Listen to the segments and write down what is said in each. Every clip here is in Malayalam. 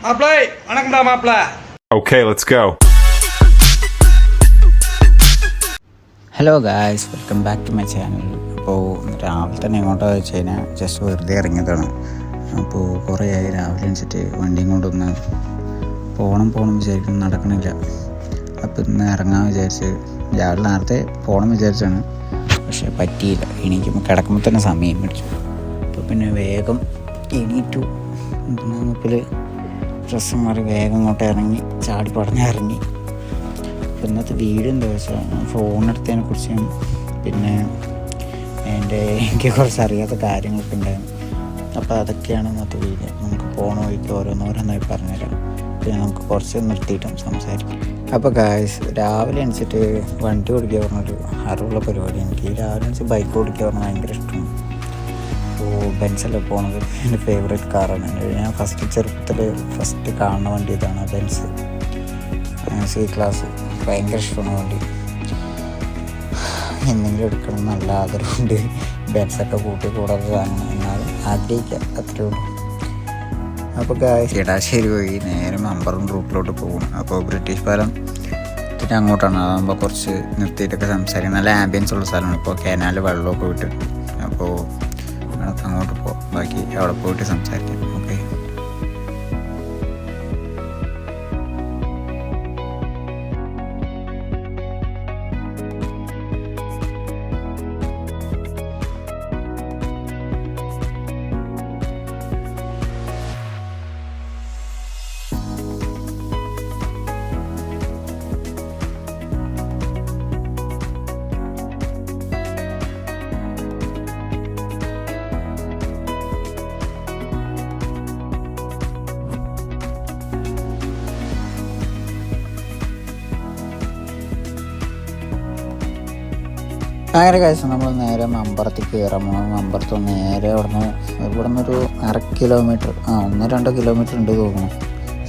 மாப்ளை வணக்கம்டா மாப்ள. Okay, let's go. Hello guys, welcome back to my channel. അപ്പോൾ രാവിലെ തന്നെ എങ്ങോട്ടാ വെച്ച് കഴിഞ്ഞാൽ ജസ്റ്റ് വെറുതെ ഇറങ്ങിയതാണ്. അപ്പോൾ കുറേ ആയി രാവിലെ എണിച്ചിട്ട് വണ്ടിയും കൊണ്ടൊന്ന് പോകണം വിചാരിക്കുന്നു, നടക്കണില്ല. അപ്പോൾ ഇന്ന് ഇറങ്ങാൻ വിചാരിച്ച് രാവിലെ നേരത്തെ പോകണം വിചാരിച്ചാണ്, പക്ഷേ പറ്റിയില്ല. എണീക്കുമ്പോൾ കിടക്കുമ്പോൾ തന്നെ സമയം പിടിച്ചു. അപ്പോൾ പിന്നെ വേഗം എണീറ്റു, മുപ്പിൽ ഡ്രസ്സും മാറി വേഗം ഇങ്ങോട്ട് ഇറങ്ങി, ചാടി പടഞ്ഞിറങ്ങി. ഇന്നത്തെ വീഡിയോ എന്താ വെച്ചാൽ ഫോണെടുത്തതിനെ കുറിച്ചും പിന്നെ എനിക്ക് കുറച്ച് അറിയാത്ത കാര്യങ്ങളൊക്കെ ഉണ്ടായിരുന്നു. അപ്പോൾ അതൊക്കെയാണ് ഇന്നത്തെ വീഡിയോ. നമുക്ക് പോണ വഴിക്ക് ഓരോന്നോരോന്നായി പറഞ്ഞുതരാം, പിന്നെ നമുക്ക് കുറച്ച് നിർത്തിയിട്ടും സംസാരിക്കാം. അപ്പോൾ ഗായ്സ്, രാവിലെ എണിച്ചിട്ട് വണ്ടി ഓടിക്കുക പറഞ്ഞൊരു അറിവുള്ള പരിപാടി. എനിക്ക് രാവിലെ എണിച്ച് ബൈക്ക് ഓടിക്കുക പറഞ്ഞാൽ ഭയങ്കര ഇഷ്ടമാണ്. അപ്പോൾ ബെൻസല്ലേ പോണത് എൻ്റെ ഫേവറേറ്റ് കാറാണ്. ഞാൻ ഫസ്റ്റ് കാണുന്ന വണ്ടി ഇതാണ്, ബെൻസ് സി ക്ലാസ്. ഭയങ്കര ഇഷ്ടമാണ് വണ്ടി. എന്തെങ്കിലും എടുക്കണം നല്ല ആഗ്രഹമുണ്ട്. ബെൻസൊക്കെ കൂട്ടി കൂടാതെ സാധനം എന്നാലും ആഗ്രഹിക്കാം, അത്രേ ഉള്ളൂ. അപ്പോൾ കിടാശ്ശേരി പോയി നേരെ മമ്പറം റൂട്ടിലോട്ട് പോകും. അപ്പോൾ ബ്രിട്ടീഷ് പാലം അങ്ങോട്ടാണ്. അതാകുമ്പോൾ കുറച്ച് നിർത്തിയിട്ടൊക്കെ സംസാരിക്കും. നല്ല ആംബിയൻസ് ഉള്ള സ്ഥലമാണ്. ഇപ്പോൾ കനാല് വെള്ളമൊക്കെ വിട്ടിട്ട്, അപ്പോൾ അങ്ങോട്ട് പോകാം. ബാക്കി അവിടെ പോയിട്ട് സംസാരിക്കാം. ഓക്കെ. അങ്ങനെ കഴിച്ചാൽ നമ്മൾ നേരെ മമ്പറത്തേക്ക് കയറാൻ പോകണം. മമ്പറത്ത് നേരെ ഇവിടെ നിന്നൊരു 1.5 കിലോമീറ്റർ 1-2 കിലോമീറ്റർ ഉണ്ട് തോന്നുന്നു,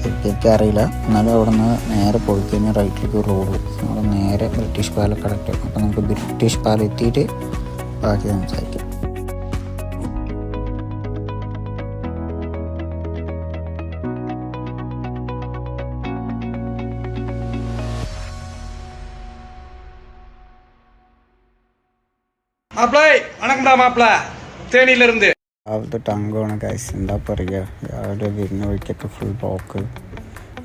ശരിക്കും അറിയില്ല. എന്നാലും അവിടെ നിന്ന് നേരെ പോയി കഴിഞ്ഞാൽ റൈറ്റിലേക്ക് റോഡ്, അവിടെ നേരെ ബ്രിട്ടീഷ് പാലം കണക്ട് ചെയ്യും. അപ്പോൾ നമുക്ക് ബ്രിട്ടീഷ് പാലം എത്തിയിട്ട് ബാക്കി സംസാരിക്കാം. மாப்ளை வணக்கம்டா மாப்ள, தேனியிலிருந்து. രാവിലത്തെ ടങ്കാണ് ഗൈസ്, എന്താ പറയുക. രാവിലെ വരുന്ന വഴിക്കൊക്കെ ഫുൾ ബ്ലോക്ക്,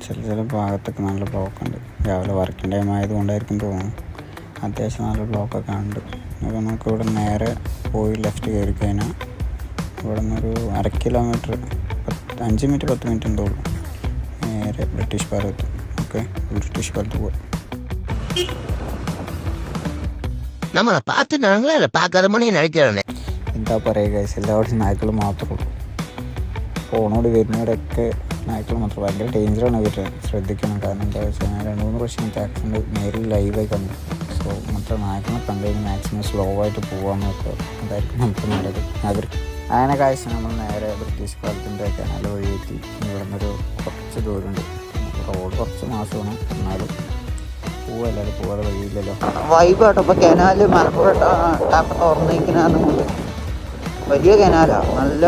ചില ഭാഗത്തൊക്കെ നല്ല ബ്ലോക്കുണ്ട്. രാവിലെ വർക്കിംഗ് ടൈം ആയതുകൊണ്ടായിരിക്കും തോന്നുന്നു, അത്യാവശ്യം നല്ല ബ്ലോക്കൊക്കെ ഉണ്ട്. അപ്പോൾ നമുക്ക് ഇവിടെ നേരെ പോയി ലെഫ്റ്റ് കയറി കഴിഞ്ഞാൽ ഇവിടെ നിന്നൊരു 1/2 കിലോമീറ്റർ 5 മിനിറ്റ് 10 മിനിറ്റ് എന്തോളൂ നേരെ ബ്രിട്ടീഷ് പാലം എത്തും. ഓക്കെ, ബ്രിട്ടീഷ് പാലത്ത് പോയി. நம்மளை பார்த்து நாங்களே பார்க்காத மணி நினைக்கிறேன். എന്താ പറയുക ഗൈസ്, എല്ലാവരും നായ്ക്കൾ മാത്രമേ ഉള്ളൂ. ഫോണോട് വരുന്നവരൊക്കെ നായ്ക്കൾ മാത്രം. ഭയങ്കര ഡേഞ്ചറാണ് ഇവർ, ശ്രദ്ധിക്കണം. കാരണം എന്താ വെച്ചാൽ ഞാൻ 2-3 പ്രാവശ്യം ആക്സിഡൻറ്റ് നേരിൽ ലൈവായി കണ്ടു. സോ മറ്റേ നായ്ക്കളെ കണ്ടു കഴിഞ്ഞാൽ മാക്സിമം സ്ലോ ആയിട്ട് പോകാൻ നോക്കുക, അതായിരിക്കും നമുക്ക് നല്ലത്. അങ്ങനെ ഗൈസ്, നമ്മൾ നേരെ ബ്രിട്ടീഷ് പാലത്തിൻ്റെ കനാൽ വഴി എത്തി. ഇവിടെ നിന്നൊരു കുറച്ച് ദൂരമുണ്ട്. റോഡ് കുറച്ച് മാസമാണ്, എന്നാലും പോവല്ലാതെ പോകാതെ വഴിയില്ലല്ലോ. വൈബാട്ടോ. ഇപ്പോൾ കനാല് മലപ്പുറം ടാപ്പ് തുറന്നിരിക്കുന്നതുകൊണ്ട് വലിയ കനാലാണ്, നല്ല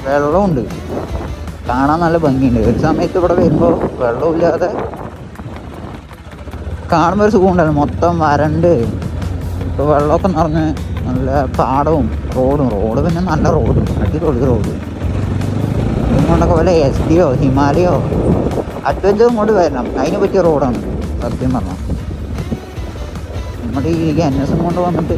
വെള്ളമുണ്ട്, കാണാൻ നല്ല ഭംഗിയുണ്ട്. ഒരു സമയത്ത് ഇവിടെ വരുമ്പോൾ വെള്ളമില്ലാതെ കാണുമ്പോൾ ഒരു സുഖം ഉണ്ടല്ലോ, മൊത്തം വരണ്ട്. ഇപ്പോൾ വെള്ളമൊക്കെ നിറഞ്ഞ് നല്ല പാടവും റോഡ് പിന്നെ നല്ല റോഡ്, അടിപൊളി റോഡ്. ഇതുകൊണ്ടൊക്കെ വല്ല SD ഹിമാലയോ അഡ്വഞ്ചർ ഇങ്ങോട്ട് വരണം, അതിന് പറ്റിയ റോഡാണ് സത്യം പറഞ്ഞാൽ. നമ്മുടെ ഈ NS കൊണ്ട് വന്നിട്ട്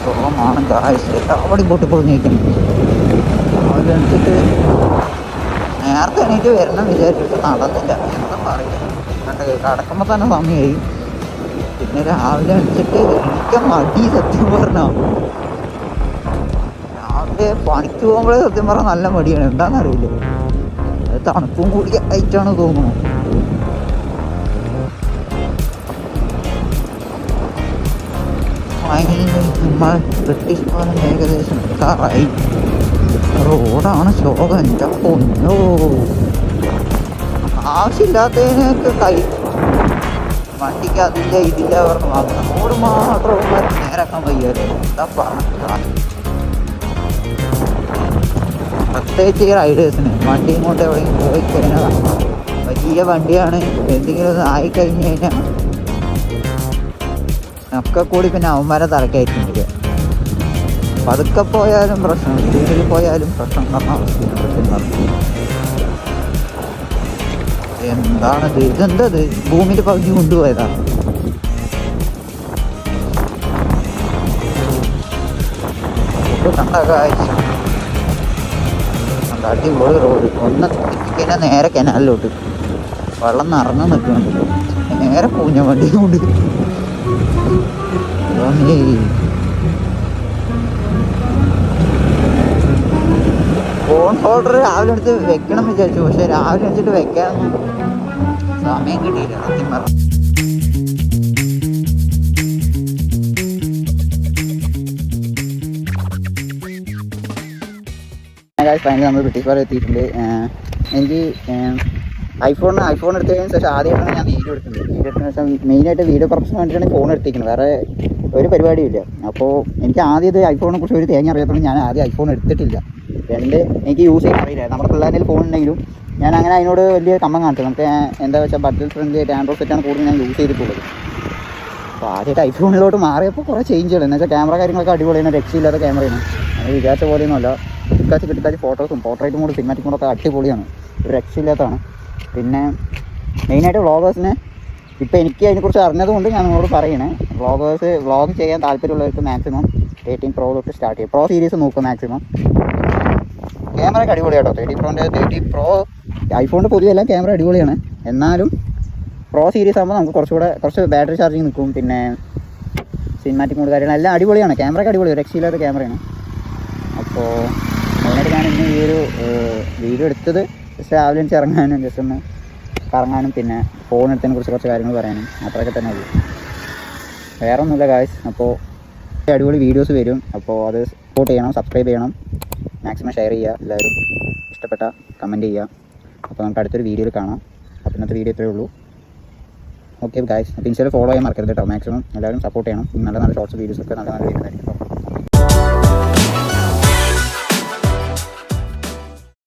സുഖമാണ് ഗായ്സ്. എല്ലാവരും പൊട്ടിപ്പൊളിഞ്ഞിരിക്കുന്നു. അവരെടുത്തിട്ട് നേരത്തെ എണീറ്റ് വരണം വിചാരിച്ചിട്ട് നടന്നില്ല, എന്താ പറയുക. കടക്കുമ്പോൾ തന്നെ സമയമായി. പിന്നെ രാവിലെ എണിച്ചിട്ട് എനിക്ക് മടി, സത്യം പറഞ്ഞോ. പണിക്ക് പോകുമ്പോഴേ സത്യം പറഞ്ഞാൽ നല്ല മടിയാണ്, എന്താണെന്നറിയില്ല. അത് തണുപ്പും കൂടി ആയിട്ടാണ് തോന്നുന്നു. നമ്മൾ ബ്രിട്ടീഷ് പാലം ഏകദേശം എത്താറായി. റോഡാണ് ശോകം, എൻ്റെ പൊന്നോ. ആവശ്യമില്ലാത്തതിനൊക്കെ വണ്ടിക്ക് അതില്ല ഇതില്ല പറഞ്ഞു, റോഡ് മാത്രം നേരാക്കാൻ വയ്യാലോ. എന്താ പറഞ്ഞ പ്രത്യേകിച്ച് ഈ റൈഡേഴ്സിന് വണ്ടി കൊണ്ട് എവിടെയെങ്കിലും പോയി കഴിഞ്ഞാൽ വലിയ വണ്ടിയാണ്, എന്തെങ്കിലും ഒന്ന് ആയിക്കഴിഞ്ഞ് കഴിഞ്ഞാൽ ഒക്കെ കൂടി പിന്നെ അവന്മാരെ തലക്കായിരിക്കും വരിക. പതുക്കെ പോയാലും പ്രശ്നം, സ്പീഡിൽ പോയാലും പ്രശ്നം പറഞ്ഞ അവസ്ഥയാണ്. എന്താണത്? ഇതെന്തത്? ഭൂമിന്റെ പകുതി കൊണ്ടുപോയതാ. കണ്ട കാഴ്ച അടിപൊളി റോഡ്. ഒന്ന് കഴിഞ്ഞാൽ നേരെ കനാലിലോട്ട് വെള്ളം നിറഞ്ഞു നിൽക്കുന്നുണ്ട്. നേരെ പൂഞ്ഞ വണ്ടി കൊണ്ട് ഫോൺ ഹോൾഡർ രാവിലെ എടുത്ത് വെക്കണം വിചാരിച്ചു. പക്ഷെ രാവിലെ എടുത്തിട്ട് വെക്കാനൊന്നും സമയം കിട്ടിയില്ല സത്യം പറഞ്ഞു. ഫൈനലി നമ്മൾ ബ്രിട്ടീഷ് പാലം എത്തിയിട്ടുണ്ട്. എനിക്ക് ഐഫോൺ എടുത്തതിന് ശേഷം ആദ്യമായിട്ടാണ് ഞാൻ വീഡിയോ എടുക്കുന്നത്. വീഡിയോ എടുത്തതിന് ശേഷം മെയിനായിട്ട് വീഡിയോ പർപ്പസിന് വേണ്ടിയിട്ടാണ് ഫോൺ എടുത്തിരിക്കുന്നത്, വേറെ ഒരു പരിപാടിയില്ല. അപ്പോൾ എനിക്ക് ആദ്യം ഇത് ഐഫോണിനെ കുറിച്ച് ഒരു തേങ്ങ അറിയാത്തതുകൊണ്ട് ഞാൻ ആദ്യം ഐഫോൺ എടുത്തിട്ടില്ല. എനിക്ക് യൂസ് ചെയ്യാൻ അറിയില്ല. നമ്മുടെ പിള്ളേരുടെ ഫോൺ ഉണ്ടെങ്കിലും ഞാൻ അങ്ങനെ അതിനോട് വലിയ കമ്പം കാണിച്ചു. നമുക്ക് എന്താ വെച്ചാൽ ബഡ്ജറ്റ് ഫ്രണ്ട്ലി ആയിട്ട് ആൻഡ്രോയിഡ് സെറ്റാണ് കൂടുതൽ ഞാൻ യൂസ് ചെയ്തിട്ടുള്ളത്. അപ്പോൾ ആദ്യമായിട്ട് ഐഫോണിലോട്ട് മാറിയപ്പോൾ കുറേ ചേഞ്ചുകൾ എന്ന് വെച്ചാൽ ക്യാമറ കാര്യങ്ങളൊക്കെ അടിപൊളിയാണ്, രക്ഷയില്ലാത്ത ക്യാമറയാണ്. അത് വിചാരിച്ച പോലെയൊന്നുമല്ല. കിടക്കാച്ച് ഫോട്ടോസും പോർട്രേറ്റും കൂടെ സിനിമാറ്റിക് കൂടെ അടിപൊളിയാണ്, ഒരു രക്ഷയില്ലാത്തതാണ്. പിന്നെ മെയിനായിട്ട് വ്ളോഗേഴ്സിന് ഇപ്പോൾ എനിക്ക് അതിനെക്കുറിച്ച് അറിഞ്ഞതുകൊണ്ട് ഞാൻ നിങ്ങളോട് പറയണേ, വ്ളോഗ് ചെയ്യാൻ താല്പര്യമുള്ളവർക്ക് മാക്സിമം 18 Pro തൊട്ട് സ്റ്റാർട്ട് ചെയ്യും. പ്രോ സീരീസ് നോക്കും മാക്സിമം. ക്യാമറയൊക്കെ അടിപൊളിയാട്ടോ. 30 Pro ഐഫോണിൻ്റെ പൊതുവെ എല്ലാം ക്യാമറ അടിപൊളിയാണ്. എന്നാലും പ്രോ സീരീസ് ആകുമ്പോൾ നമുക്ക് കുറച്ച് ബാറ്ററി ചാർജിങ് നിൽക്കും. പിന്നെ സിനിമാറ്റിക് മോഡ് കാര്യങ്ങൾ എല്ലാം അടിപൊളിയാണ്. ക്യാമറയൊക്കെ അടിപൊളിയാണ്, രക്ഷയില്ലാത്ത ക്യാമറയാണ്. അപ്പോൾ മെയിനായിട്ട് ഞാൻ ഇന്ന് ഈ ഒരു വീഡിയോ എടുത്തത് ജസ്റ്റ് രാവിലെ എനിക്ക് ഇറങ്ങാനും ജസ്റ്റ് ഒന്ന് കറങ്ങാനും പിന്നെ ഫോൺ എടുത്തതിനെ കുറിച്ച് കുറച്ച് കാര്യങ്ങൾ പറയാനും അത്രയൊക്കെ തന്നെ ഉള്ളൂ, വേറെ ഒന്നുമില്ല ഗായ്സ്. അപ്പോൾ അടിപൊളി വീഡിയോസ് വരും. അപ്പോൾ അത് സപ്പോർട്ട് ചെയ്യണം, സബ്സ്ക്രൈബ് ചെയ്യണം, മാക്സിമം ഷെയർ ചെയ്യുക, എല്ലാവരും ഇഷ്ടപ്പെട്ട കമൻറ്റ് ചെയ്യുക. അപ്പോൾ നമുക്ക് അടുത്തൊരു വീഡിയോയിൽ കാണാം. അപ്പോൾ ഇന്നത്തെ വീഡിയോ ഇത്രയേ ഉള്ളൂ. Okay guys. അപ്പോൾ ഇൻസ്റ്റയിൽ ഫോളോ ചെയ്യാൻ മറക്കരുത് കേട്ടോ. മാക്സിമം എല്ലാവരും സപ്പോർട്ട് ചെയ്യണം. നല്ല ഷോർട്സ് വീഡിയോസൊക്കെ നല്ല വരുന്നതായിരിക്കും.